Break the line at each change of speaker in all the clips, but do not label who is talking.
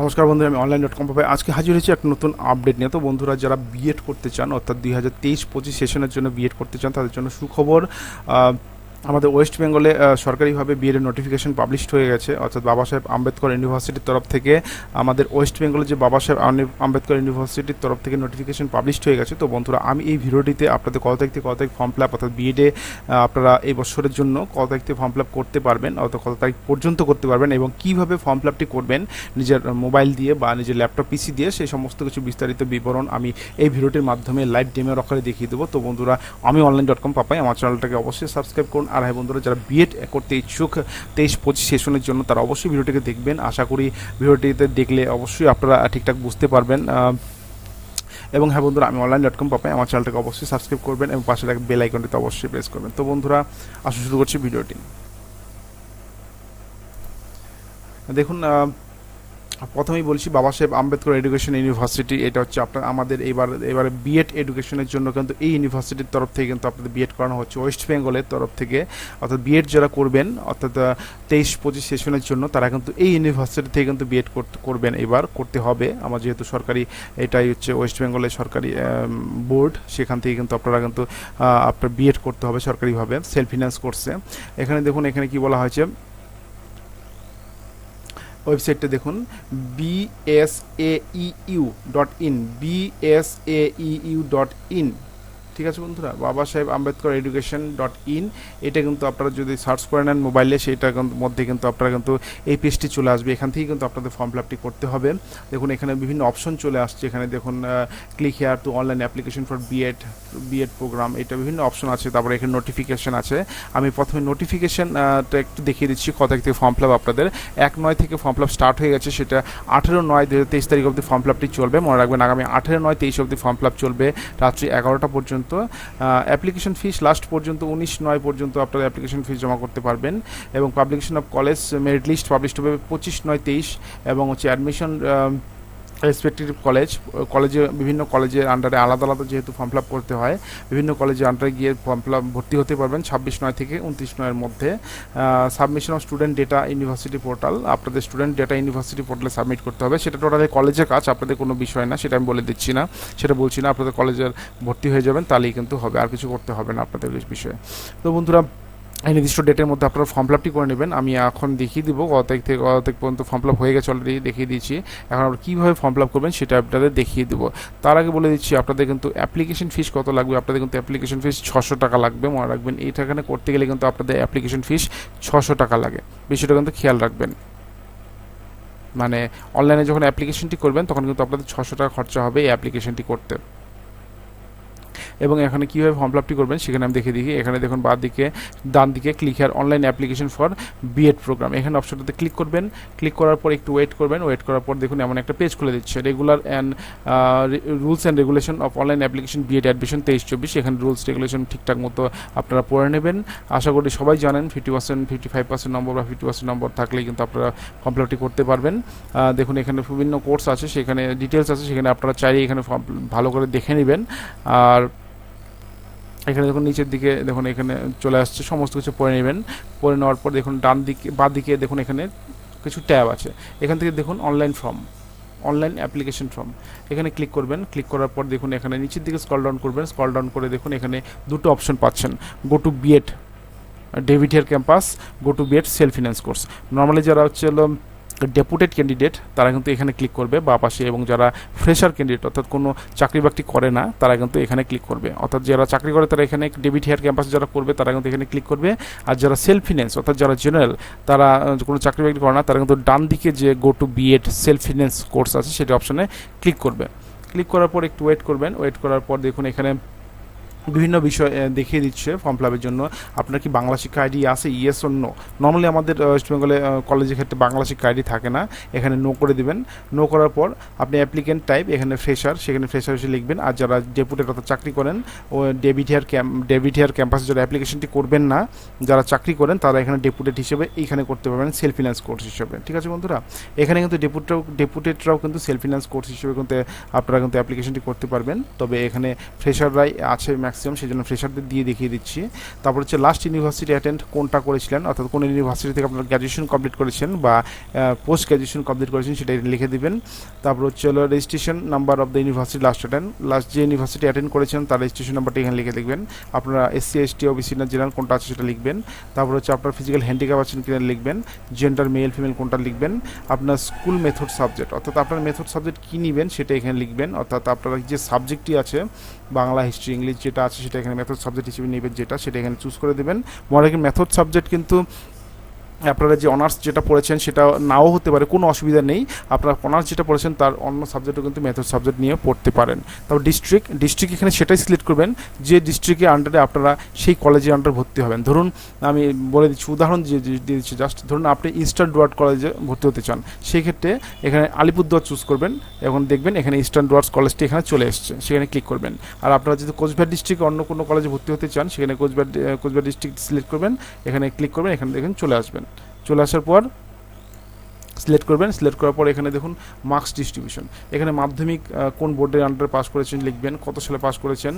নমস্কার বন্ধুরা, আমি অনলাইন.com.প আজকে হাজির হয়েছি একটা নতুন আপডেট নিয়ে। তো বন্ধুরা যারা B.Ed করতে চান, অর্থাৎ 2023-25 সেশনের জন্য B.Ed করতে চান, তাদের জন্য সুখবর। আমাদের ওয়েস্ট বেঙ্গলে সরকারিভাবে B.Ed এর নোটিফিকেশন পাবলিশড হয়ে গেছে, অর্থাৎ বাবা সাহেব আম্বেদকর ইউনিভার্সিটির তরফ থেকে। আমাদের ওয়েস্ট বেঙ্গলে যে বাবা সাহেব আম্বেদকর ইউনিভার্সিটির তরফ থেকে নোটিফিকেশন পাবলিশড হয়ে গেছে। তো বন্ধুরা, আমি এই ভিডিওটিতে আপনাদের কত তারিখ থেকে কত তারিখ ফর্ম ফিল আপ, অর্থাৎ B.Ed আপনারা এই বছরের জন্য কত তারিখ থেকে ফর্ম ফিল আপ করতে পারবেন, অর্থাৎ কত তারিখ পর্যন্ত করতে পারবেন এবং কীভাবে ফর্ম ফিল আপটি করবেন নিজের মোবাইল দিয়ে বা নিজের ল্যাপটপ পিসি দিয়ে, সেই সমস্ত কিছু বিস্তারিত বিবরণ আমি এই ভিডিওটির মাধ্যমে লাইভ ডেমো আকারে দেখিয়ে দেবো। তো বন্ধুরা, আমি অনলাইন.com পাপাই, আমার চ্যানেলটাকে অবশ্যই সাবস্ক্রাইব করুন। আর হ্যাঁ বন্ধুরা, যারা B.Ed করতে ইচ্ছুক 23-25 সেশনের জন্য, তারা অবশ্যই ভিডিওটিকে দেখবেন। আশা করি ভিডিওটিতে দেখলে অবশ্যই আপনারা ঠিকঠাক বুঝতে পারবেন। এবং হ্যাঁ বন্ধুরা, আমি অনলাইন.com পাপাই, আমার চ্যানেলটাকে অবশ্যই সাবস্ক্রাইব করবেন এবং পাশে থাকা বেল আইকনটিতে অবশ্যই প্রেস করবেন। তো বন্ধুরা, আসা শুরু করছি ভিডিওটি। দেখুন, প্রথমেই বলছি বাবা সাহেব আম্বেদকর এডুকেশন ইউনিভার্সিটি, এটা হচ্ছে আপনার আমাদের এবারে B.Ed এডুকেশনের জন্য কিন্তু এই ইউনিভার্সিটির তরফ থেকে কিন্তু আপনাদের B.Ed করানো হচ্ছে ওয়েস্ট বেঙ্গলের তরফ থেকে। অর্থাৎ B.Ed যারা করবেন, অর্থাৎ 23-25 সেশনের জন্য, তারা কিন্তু এই ইউনিভার্সিটি থেকে কিন্তু B.Ed করবেন, এবার করতে হবে। আমার যেহেতু সরকারি, এটাই হচ্ছে ওয়েস্ট বেঙ্গলের সরকারি বোর্ড, সেখান থেকে কিন্তু আপনারা কিন্তু আপনার B.Ed করতে হবে সরকারিভাবে, সেলফ ফিন্যান্স কোর্সে। এখানে দেখুন, এখানে কি বলা হয়েছে, ওয়েবসাইটটা দেখুন, bsaeu.in, bsaeu.in। ঠিক আছে বন্ধুরা, বাবা সাহেব আম্বেদকর এডুকেশন.in, এটা কিন্তু আপনারা যদি সার্চ করে নেন মোবাইলে, সেটার মধ্যে কিন্তু আপনারা কিন্তু এই পেজটি চলে আসবে। এখান থেকে কিন্তু আপনাদের ফর্ম ফিল আপটি করতে হবে। দেখুন, এখানে বিভিন্ন অপশন চলে আসছে। এখানে দেখুন, click here to online application for B.Ed programme, এটা বিভিন্ন অপশন আছে। তারপরে এখানে নোটিফিকেশন আছে। আমি প্রথমে নোটিফিকেশনটা একটু দেখিয়ে দিচ্ছি কত তারিখ থেকে ফর্ম ফিল আপ আপনাদের। 1/9 থেকে ফর্ম ফিল আপ স্টার্ট হয়ে গেছে, সেটা 18/9/2023 তারিখ অবধি ফর্ম ফিল আপটি চলবে। মনে রাখবেন, আগামী 18/9/23 অবধি ফর্ম ফিল আপ চলবে, রাত্রি 11টা পর্যন্ত। অ্যাপ্লিকেশন ফিস লাস্ট পর্যন্ত 19/9 পর্যন্ত আপনারা অ্যাপ্লিকেশন ফিস জমা করতে পারবেন। এবং publication of college merit list publish হবে 25/9/23। এবং হচ্ছে অ্যাডমিশন রেসপেক্টিভ কলেজে বিভিন্ন কলেজের আন্ডারে আলাদা আলাদা যেহেতু ফর্ম ফিল আপ করতে হয়, বিভিন্ন কলেজের আন্ডারে গিয়ে ফর্ম ফিল আপ ভর্তি হতে পারবেন 26/9 থেকে 29/9-এর মধ্যে। Submission of student data university portal, আপনাদের স্টুডেন্ট ডেটা ইউনিভার্সিটি পোর্টালে সাবমিট করতে হবে। সেটা টোটালি কলেজের কাজ, আপনাদের কোনো বিষয় না, সেটা আমি বলে দিচ্ছি না, সেটা বলছি না। আপনাদের কলেজের ভর্তি হয়ে যাবেন, তাহলেই কিন্তু হবে, আর কিছু করতে হবে না আপনাদের বিষয়ে। তো বন্ধুরা, এই নির্দিষ্ট ডেটের মধ্যে আপনারা ফর্ম ফিল আপটি করে নেবেন। আমি এখন দেখিয়ে দিব কত তারিখ থেকে কত তারিখ পর্যন্ত ফর্ম ফিল আপ হয়ে গেছে, অলরেডি দেখিয়ে দিয়েছি। এখন আপনারা কীভাবে ফর্ম ফিল আপ করবেন সেটা আপনাদের দেখিয়ে দেবো। তার আগে বলে দিচ্ছি আপনাদের কিন্তু অ্যাপ্লিকেশন ফিস কত লাগবে। আপনাদের কিন্তু অ্যাপ্লিকেশন ফিস 600 টাকা লাগবে, মনে রাখবেন। এইটা এখানে করতে গেলে কিন্তু আপনাদের অ্যাপ্লিকেশন ফিস 600 টাকা লাগে, বিষয়টা কিন্তু খেয়াল রাখবেন। মানে অনলাইনে যখন অ্যাপ্লিকেশনটি করবেন, তখন কিন্তু আপনাদের 600 টাকা খরচা হবে এই অ্যাপ্লিকেশনটি করতে। এবং এখানে কীভাবে ফর্ম ফিল আপটি করবেন সেখানে আমি দেখে দিই। এখানে দেখুন, ডান দিকে click here online application for B.Ed programme, এখানে অপশনটাতে ক্লিক করবেন। ক্লিক করার পর একটু ওয়েট করবেন। ওয়েট করার পর দেখুন এমন একটা পেজ খুলে দিচ্ছে, regular and rules and regulation of online application B.Ed admission 23-24। এখানে রুলস রেগুলেশন ঠিকঠাক মতো আপনারা পড়ে নেবেন। আশা করি সবাই জানেন 50%, 55% নম্বর বা 50% নম্বর থাকলেই কিন্তু আপনারা ফর্ম ফিল আপটি করতে পারবেন। দেখুন, এখানে বিভিন্ন কোর্স আছে, সেখানে ডিটেলস আছে, সেখানে আপনারা চাইলে এখানে ফর্ম ভালো করে দেখে নেবেন। আর এখানে দেখুন নিচের দিকে দেখুন, এখানে চলে আসছে, সমস্ত কিছু পড়ে নেবেন। পড়ে নেওয়ার পর দেখুন বাঁ দিকে দেখুন এখানে কিছু ট্যাব আছে। এখান থেকে দেখুন অনলাইন অ্যাপ্লিকেশন ফর্ম, এখানে ক্লিক করবেন। ক্লিক করার পর দেখুন এখানে নিচের দিকে স্ক্রল ডাউন করবেন। স্ক্রল ডাউন করে দেখুন এখানে দুটো অপশন পাচ্ছেন, go to B.Ed David campus, go to B.Ed self finance course. Normally যারা হচ্ছে ডেপুটেড ক্যান্ডিডেট, তারা কিন্তু এখানে ক্লিক করবে বা পাশে, এবং যারা ফ্রেশার ক্যান্ডিডেট অর্থাৎ কোনো চাকরি বাকরি করে না, তারা কিন্তু এখানে ক্লিক করবে। অর্থাৎ যারা চাকরি করে তারা এখানে ডেভিড ক্যাম্পাস যারা করবে, তারা কিন্তু এখানে ক্লিক করবে। আর যারা সেলফ ফিন্যান্স অর্থাৎ যারা জেনারেল, তারা কোনো চাকরি বাকরি করে না, তারা কিন্তু ডান দিকে যে go to B.Ed self finance course আছে, সেটা অপশনে ক্লিক করবে। ক্লিক করার পর একটু ওয়েট করবেন। ওয়েট করার পর দেখুন এখানে বিভিন্ন বিষয় দেখিয়ে দিচ্ছে ফর্ম ফিল আপের জন্য। আপনার কি বাংলা শিক্ষা আইডি আছে, ইয়েস অর নো? নর্মালি আমাদের ওয়েস্ট বেঙ্গলে কলেজের ক্ষেত্রে বাংলা শিক্ষা আইডি থাকে না, এখানে নো করে দেবেন। নো করার পর আপনি অ্যাপ্লিকেন্ট টাইপ, এখানে ফ্রেশার, সেখানে ফ্রেশার হিসেবে লিখবেন। আর যারা ডেপুটেড অর্থাৎ চাকরি করেন, ও ডেভিড হেয়ার ক্যাম্পাসে যারা অ্যাপ্লিকেশনটি করবেন না, যারা চাকরি করেন, তারা এখানে ডেপুটেড হিসেবে এইখানে করতে পারবেন সেলফ ফিন্যান্স কোর্স হিসেবে। ঠিক আছে বন্ধুরা, এখানে কিন্তু ডেপুটেডরাও কিন্তু সেলফ ফিন্যান্স কোর্স হিসেবে কিন্তু আপনারা কিন্তু অ্যাপ্লিকেশনটি করতে পারবেন। তবে এখানে ফ্রেশাররাই আছে ম্যাক্সিমাম, সেই জন্য ফ্রেশারদের দিয়ে দেখিয়ে দিচ্ছি। তারপর হচ্ছে লাস্ট ইউনিভার্সিটি অ্যাটেন্ড কোনটা করেছিলেন, অর্থাৎ কোন ইউনিভার্সিটি থেকে আপনারা গ্র্যাজুয়েশন কমপ্লিট করেছেন বা পোস্ট গ্র্যাজুয়েশন কমপ্লিট করেছেন সেটা লিখে দিবেন। তারপর হচ্ছে হলো registration number of the university last যে ইউনিভার্সিটি অ্যাটেন্ড করেছেন তার রেজিস্ট্রেশন নাম্বারটা এখানে লিখে দেখবেন। আপনারা এসসি এসটি ওবিসি না জেনারেল কোনটা আছে সেটা লিখবেন। তারপর হচ্ছে আপনার ফিজিক্যাল হ্যান্ডিক্যাপ আছেন কিনা লিখবেন, জেন্ডার মেল ফিমেল কোনটা লিখবেন, আপনার স্কুল মেথড সাবজেক্ট অর্থাৎ আপনার মেথড সাবজেক্ট কী নেবেন সেটা এখানে লিখবেন, অর্থাৎ আপনার যে সাবজেক্টটি আছে বাংলা হিস্ট্রি ইংলিশ যেটা আছে সেটা এখানে মেথড সাবজেক্ট হিসেবে নেবেন, যেটা সেটা এখানে চুজ করে দেবেন। মনে রাখবেন মেথড সাবজেক্ট কিন্তু আপনারা যে অনার্স যেটা পড়েছেন সেটা নাও হতে পারে, কোনো অসুবিধা নেই। আপনারা অনার্স যেটা পড়েছেন তার অন্য সাবজেক্টও কিন্তু মেথড সাবজেক্ট নিয়ে পড়তে পারেন। তারপর ডিস্ট্রিক্ট এখানে সেটাই সিলেক্ট করবেন যে ডিস্ট্রিক্টের আন্ডারে আপনারা সেই কলেজের আন্ডারে ভর্তি হবেন। ধরুন আমি বলে দিচ্ছি, উদাহরণ দিয়ে দিচ্ছি জাস্ট, ধরুন আপনি ইস্টার্ন ডুয়ার্স কলেজে ভর্তি হতে চান, সেই ক্ষেত্রে এখানে আলিপুরদুয়ার চুজ করবেন, এখন দেখবেন এখানে ইস্টার্ন ডুয়ার্স কলেজটি এখানে চলে এসছে, সেখানে ক্লিক করবেন। আর আপনারা যদি কোচবিহার ডিস্ট্রিক্টে অন্য কোনো কলেজে ভর্তি হতে চান সেখানে কোচবিহার ডিস্ট্রিক্ট সিলেক্ট করবেন, এখানে ক্লিক করবেন, এখানে দেখেন চলে আসবেন। চলে আসার পর সিলেক্ট করবেন, সিলেক্ট করার পর এখানে দেখুন মার্কস ডিস্ট্রিবিউশন, এখানে মাধ্যমিক কোন বোর্ডের আন্ডারে পাস করেছেন লিখবেন, কত সালে পাস করেছেন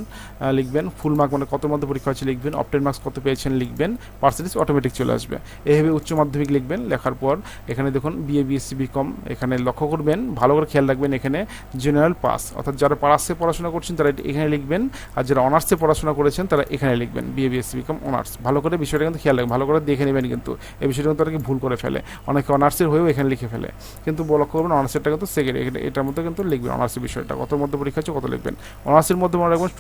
লিখবেন, ফুল মার্ক মানে কত মধ্যে পরীক্ষা হচ্ছে লিখবেন, অপটেন মার্কস কত পেয়েছেন লিখবেন, পার্সেন্টেজ অটোমেটিক চলে আসবে। এইভাবে উচ্চ মাধ্যমিক লিখবেন, লেখার পর এখানে দেখুন বিএ বিএসসি বিকম, এখানে লক্ষ্য করবেন ভালো করে খেয়াল রাখবেন এখানে জেনারেল পাস, অর্থাৎ যারা পাসে পড়াশোনা করছেন তারা এখানে লিখবেন, আর যারা অনার্সে পড়াশোনা করেছেন তারা এখানে লিখবেন বিএ বিএসসি বিকম অনার্স। ভালো করে বিষয়টা কিন্তু খেয়াল রাখবেন, ভালো করে দেখে নেবেন, কিন্তু এই বিষয়টা কিন্তু অনেকে ভুল করে ফেলে, অনেকে অনার্সের হয়েও এখানে লিখে ফেলে, কিন্তু লক্ষ্য করবেন অনার্সেরটা কিন্তু সেকেন্ড, এটার মধ্যে কিন্তু লিখবেন অনার্সের বিষয়টা কত মধ্যে পরীক্ষা হচ্ছে কত লিখবেন। অনার্সের মধ্যে মনে রাখবেন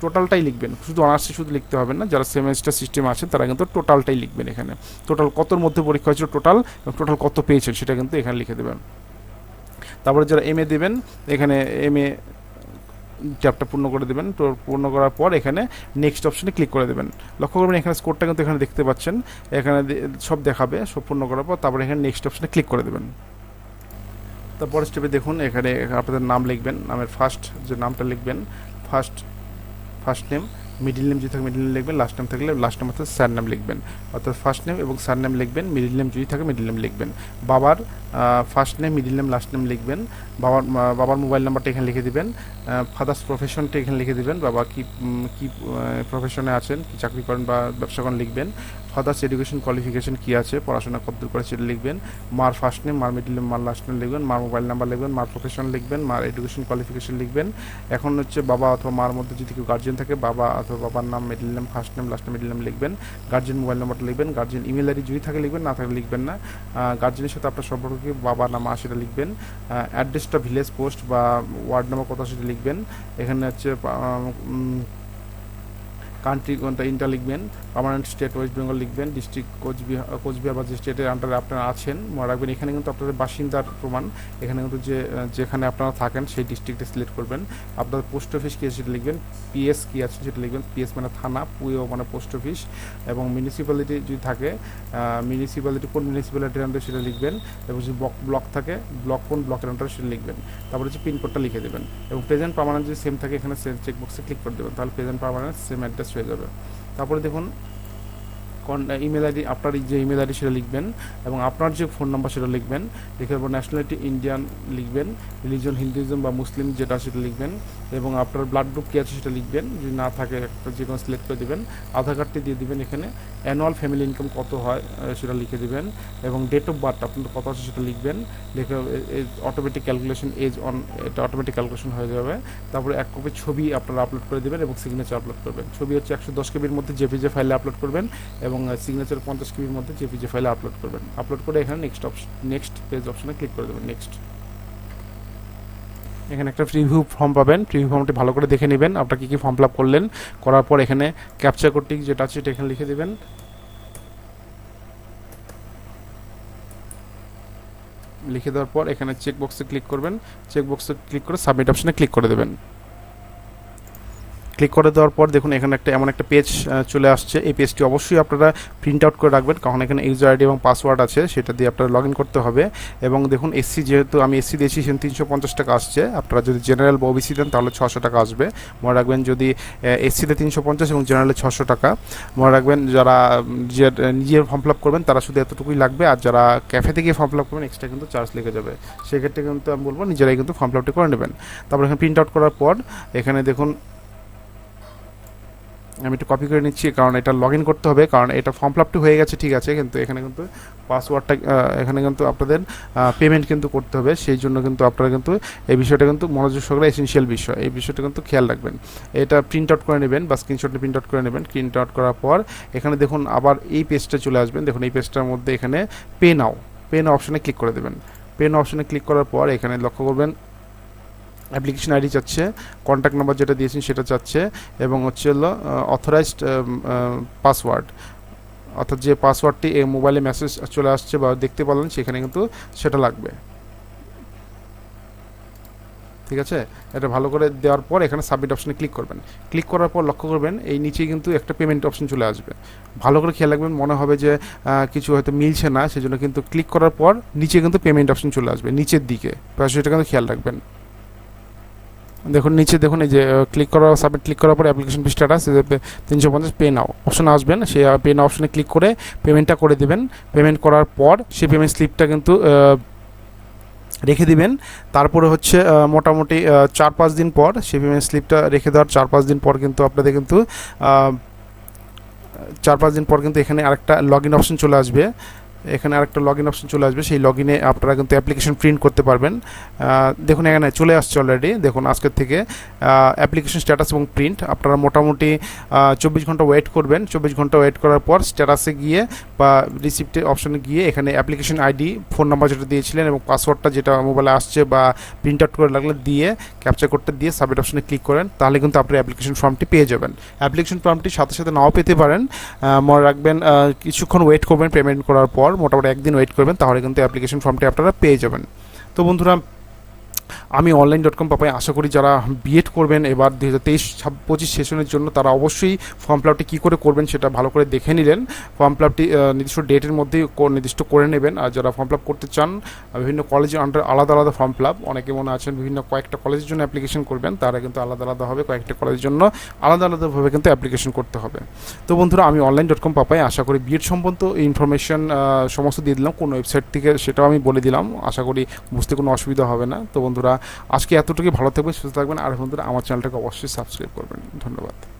টোটালটাই লিখবেন, শুধু অনার্সে শুধু লিখতে হবে না, যারা সেমেস্টার সিস্টেম আছে তারা কিন্তু টোটালটাই লিখবেন, এখানে টোটাল কতর মধ্যে পরীক্ষা হয়েছিল টোটাল কত পেয়েছেন সেটা কিন্তু এখানে লিখে দেবেন। তারপরে যারা এমএ দেবেন এখানে এমএ ট্যাবটা পূর্ণ করে দেবেন, তো পূর্ণ করার পর এখানে নেক্সট অপশনে ক্লিক করে দেবেন। লক্ষ্য করবেন এখানে স্কোরটা কিন্তু এখানে দেখতে পাচ্ছেন, এখানে সব দেখাবে, সব পূর্ণ করার পর তারপরে এখানে নেক্সট অপশনে ক্লিক করে দেবেন। তারপর স্টেপে দেখুন এখানে আপনাদের নাম লিখবেন, নামের ফার্স্ট যে নামটা লিখবেন ফার্স্ট নেম, মিডিল নেম যদি থাকে মিডিল নেম লিখবেন, লাস্ট নেম থাকলে লাস্ট নেম অর্থাৎ স্যার নেম লিখবেন, অর্থাৎ ফার্স্ট নেম এবং স্যার নেম লিখবেন, মিডিল নেম যদি থাকে মিডিল নেম লিখবেন। বাবার first name middle name last name লিখবেন, বাবার মোবাইল নাম্বারটা এখানে লিখে দিবেন, ফাদার্স প্রফেশনটা এখানে লিখে দিবেন, বাবা কি প্রফেশনে আছেন, কি চাকরি করেন বা ব্যবসা করেন লিখবেন, ফাদার্স এডুকেশন কোয়ালিফিকেশন কী আছে, পড়াশোনা কতদূর করে সেটা লিখবেন, মার ফার্স্ট নেম মার মিডিল নেম মার লাস্ট নেম লিখবেন, মার মোবাইল নাম্বার লিখবেন, মার প্রফেশন লিখবেন, মার এডুকেশন কোয়ালিফিকেশন লিখবেন। এখন হচ্ছে বাবা অথবা মার মধ্যে যদি কেউ গার্জিয়ান থাকে বাবা অথবা বাবার নাম middle name first name last name middle name লিখবেন, গার্জিয়ান মোবাইল নাম্বারটা লিখবেন, গার্জিয়ান ইমেল আইডি যদি থাকে লিখবেন, না থাকলে লিখবেন না, গার্জিয়ানের সাথে আপনার সম্পর্ক কি বাবা না মা সেটা লিখবেন, অ্যাড্রেসটা ভিলেজ পোস্ট বা ওয়ার্ড নাম্বার কত সেটা লিখবেন, এখানে হচ্ছে কান্ট্রি কোনটা ইন্টার লিখবেন, পার্মানেন্ট স্টেট ওয়েস্ট বেঙ্গল লিখবেন, ডিস্ট্রিক্ট কোচবিহার বা যে স্টেটের আন্ডারে আপনারা আছেন মনে রাখবেন, এখানে কিন্তু আপনাদের বাসিন্দার প্রমাণ, এখানে কিন্তু যেখানে আপনারা থাকেন সেই ডিস্ট্রিক্টে সিলেক্ট করবেন, আপনাদের পোস্ট অফিস কী আছে সেটা লিখবেন, পিএস কী আছে সেটা লিখবেন, পিএস মানে থানা, পুইও মানে পোস্ট অফিস, এবং মিউনিসিপ্যালিটি যদি থাকে মিউনিসিপ্যালিটি কোন মিউনিসিপ্যালিটির আন্ডারে সেটা লিখবেন, এবং যদি ব্লক থাকে কোন ব্লকের আন্ডারে সেটা লিখবেন। তারপরে হচ্ছে পিনকোডটা লিখে দেবেন, এবং প্রেজেন্ট পার্মানেন্ট যদি সেম থাকে এখানে সেম চেকবক্সে ক্লিক করে দেবেন, তাহলে প্রেজেন্ট পার্মানেন্ট সেম অ্যাড্রেস হয়ে যাবে। তারপরে দেখুন ইমেল আইডি, আপনার যে ইমেল আইডি সেটা লিখবেন, এবং আপনার যে ফোন নাম্বার সেটা লিখবেন, লিখার পর ন্যাশনালিটি ইন্ডিয়ান লিখবেন, রিলিজন হিন্দুইজম বা মুসলিম যেটা সেটা লিখবেন, এবং আপনার ব্লাড গ্রুপ কী আছে সেটা লিখবেন, যদি না থাকে একটা যে কোনো সিলেক্ট করে দেবেন, আধার কার্ডটি দিয়ে দেবেন, এখানে অ্যানুয়াল ফ্যামিলি ইনকাম কত হয় সেটা লিখে দেবেন, এবং ডেট অফ বার্থ আপনার কত আছে সেটা লিখবেন, লিখে অটোমেটিক ক্যালকুলেশন এজ অন, এটা অটোমেটিক ক্যালকুলেশন হয়ে যাবে। তারপরে এক কপি ছবি আপনারা আপলোড করে দেবেন এবং সিগনেচার আপলোড করবেন, ছবি হচ্ছে 110 কেবির মধ্যে জেপিজে ফাইলে আপলোড করবেন, এবং সিগনেচার 50 কেবির মধ্যে জেপিজি ফাইলে আপলোড করবেন, আপলোড করে এখানে নেক্সট পেজ অপশনে ক্লিক করে দেবেন। নেক্সট এখানে একটা প্রিভিউ ফর্ম পাবেন, প্রিভিউ ফর্মটি ভালো করে দেখে নেবেন আপনারা কী ফর্ম ফিল আপ করলেন, করার পর এখানে ক্যাপচা কোডটি যেটা আছে সেটা এখানে লিখে দেবেন, লিখে দেওয়ার পর এখানে চেকবক্সে ক্লিক করবেন, চেকবক্সে ক্লিক করে সাবমিট অপশনে ক্লিক করে দেবেন। ক্লিক করে দেওয়ার পর দেখুন এখানে এমন একটা পেজ চলে আসছে, এই পেজটি অবশ্যই আপনারা প্রিন্ট আউট করে রাখবেন, কারণ এখানে ইউজার আইডি এবং পাসওয়ার্ড আছে সেটা দিয়ে আপনারা লগ ইন করতে হবে। এবং দেখুন এসসি, যেহেতু আমি এসসি দিয়েছি সেখানে 350 টাকা আসছে, আপনারা যদি জেনারেল বা ওবিসি দেন তাহলে 600 টাকা আসবে। মনে রাখবেন যদি এসসিতে 350 এবং জেনারেলে 600 টাকা। মনে রাখবেন যারা নিজের ফর্ম ফিল আপ করবেন তারা শুধু এতটুকুই লাগবে, আর যারা ক্যাফেতে গিয়ে ফর্ম ফিল আপ করবেন এক্সট্রা কিন্তু চার্জ লেগে যাবে, সেক্ষেত্রে কিন্তু আমি বলবো নিজেরাই কিন্তু ফর্ম ফিল আপটি করে নেবেন। তারপর এখানে প্রিন্ট আউট করার পর এখানে দেখুন আমি একটু কপি করে নিচ্ছি, কারণ এটা লগ ইন করতে হবে, কারণ এটা ফর্ম ফিল আপটি হয়ে গেছে ঠিক আছে, কিন্তু এখানে কিন্তু পাসওয়ার্ডটা এখানে কিন্তু আপনাদের পেমেন্ট কিন্তু করতে হবে, সেই জন্য কিন্তু আপনারা কিন্তু এই বিষয়টা কিন্তু মনোযোগ সহকারে এসেনশিয়াল বিষয়, এই বিষয়টা কিন্তু খেয়াল রাখবেন। এটা প্রিন্ট আউট করে নেবেন বা স্ক্রিনশটে প্রিন্ট আউট করে নেবেন। প্রিন্ট আউট করার পর এখানে দেখুন আবার এই পেজটা চলে আসবেন। দেখুন এই পেজটার মধ্যে এখানে পে নাও অপশানে ক্লিক করে দেবেন। পে নাও অপশানে ক্লিক করার পর এখানে লক্ষ্য করবেন অ্যাপ্লিকেশন আইডি চাচ্ছে, কন্ট্যাক্ট নাম্বার যেটা দিয়েছেন সেটা চাচ্ছে, এবং হচ্ছে হলো অথরাইজড পাসওয়ার্ড, অর্থাৎ যে পাসওয়ার্ডটি এই মোবাইলে মেসেজ চলে আসছে বা দেখতে পারলেন সেখানে কিন্তু সেটা লাগবে। ঠিক আছে, এটা ভালো করে দেওয়ার পর এখানে সাবমিট অপশানে ক্লিক করবেন। ক্লিক করার পর লক্ষ্য করবেন এই নিচে কিন্তু একটা পেমেন্ট অপশন চলে আসবে। ভালো করে খেয়াল রাখবেন, মনে হবে যে কিছু হয়তো মিলছে না, সেজন্য কিন্তু ক্লিক করার পর নিচে কিন্তু পেমেন্ট অপশন চলে আসবে নিচের দিকে, সেটা কিন্তু খেয়াল রাখবেন। দেখুন নিচে দেখুন এই যে ক্লিক করা সাবমিট ক্লিক করার পর অ্যাপ্লিকেশন ফি স্ট্যাটাস 350 পে নাও অপশন আসবেন, সেই পে নাও অপশনে ক্লিক করে পেমেন্টটা করে দেবেন। পেমেন্ট করার পর সেই পেমেন্ট স্লিপটা কিন্তু রেখে দিবেন। তারপরে হচ্ছে মোটামুটি 4-5 দিন পর সেই পেমেন্ট স্লিপটা রেখে দেওয়ার 4-5 দিন পর কিন্তু আপনাদের কিন্তু 4-5 দিন পর কিন্তু এখানে আরেকটা লগ ইন অপশন চলে আসবে। এখানে আরেকটা লগ ইন অপশন চলে আসবে, সেই লগ ইনে আপনারা কিন্তু অ্যাপ্লিকেশন প্রিন্ট করতে পারবেন। দেখুন এখানে চলে আসছে অলরেডি, দেখুন আজকের থেকে অ্যাপ্লিকেশন স্ট্যাটাস এবং প্রিন্ট। আপনারা মোটামুটি 24 ঘন্টা ওয়েট করবেন। 24 ঘন্টা ওয়েট করার পর স্ট্যাটাসে গিয়ে বা রিসিপ্টে অপশানে গিয়ে এখানে অ্যাপ্লিকেশন আইডি, ফোন নাম্বার যেটা দিয়েছিলেন এবং পাসওয়ার্ডটা যেটা মোবাইলে আসছে বা প্রিন্ট আউট করে লাগলে দিয়ে ক্যাপচার করতে দিয়ে সাবমিট অপশানে ক্লিক করেন, তাহলে কিন্তু আপনি অ্যাপ্লিকেশন ফর্মটি পেয়ে যাবেন। অ্যাপ্লিকেশন ফর্মটি সাথে সাথে নাও পেতে পারেন, মনে রাখবেন কিছুক্ষণ ওয়েট করবেন। পেমেন্ট করার পর মোটামুটি একদিন ওয়েট করবেন, তাহলে কিন্তু অ্যাপ্লিকেশন ফর্মটি আপনারা পেয়ে যাবেন। তো বন্ধুরা, আমি Online.com.প আশা করি যারা B.Ed করবেন এবার 2023-25 সেশনের জন্য, তারা অবশ্যই ফর্ম ফিল আপটি কী করে করবেন সেটা ভালো করে দেখে নিলেন। ফর্ম ফিল আপটি নির্দিষ্ট ডেটের মধ্যেই নির্দিষ্ট করে নেবেন। আর যারা ফর্ম ফিল আপ করতে চান বিভিন্ন কলেজের আন্ডার আলাদা আলাদা ফর্ম ফিল আপ, অনেকে মনে আছেন বিভিন্ন কয়েকটা কলেজের জন্য অ্যাপ্লিকেশন করবেন, তারা কিন্তু আলাদা আলাদা হবে, কয়েকটা কলেজের জন্য আলাদা আলাদাভাবে কিন্তু অ্যাপ্লিকেশন করতে হবে। তো বন্ধুরা, আমি Online.com.প আশা করি B.Ed সম্বন্ধ ইনফরমেশন সমস্ত দিয়ে দিলাম, কোন ওয়েবসাইট থেকে সেটাও আমি বলে দিলাম। আশা করি বুঝতে কোনো অসুবিধা হবে না। তো বন্ধুরা, আজকে এতটুকুই। ভালো থাকবেন, সুস্থ থাকবেন, আর বন্ধুরা আমার চ্যানেলটাকে অবশ্যই সাবস্ক্রাইব করবেন। ধন্যবাদ।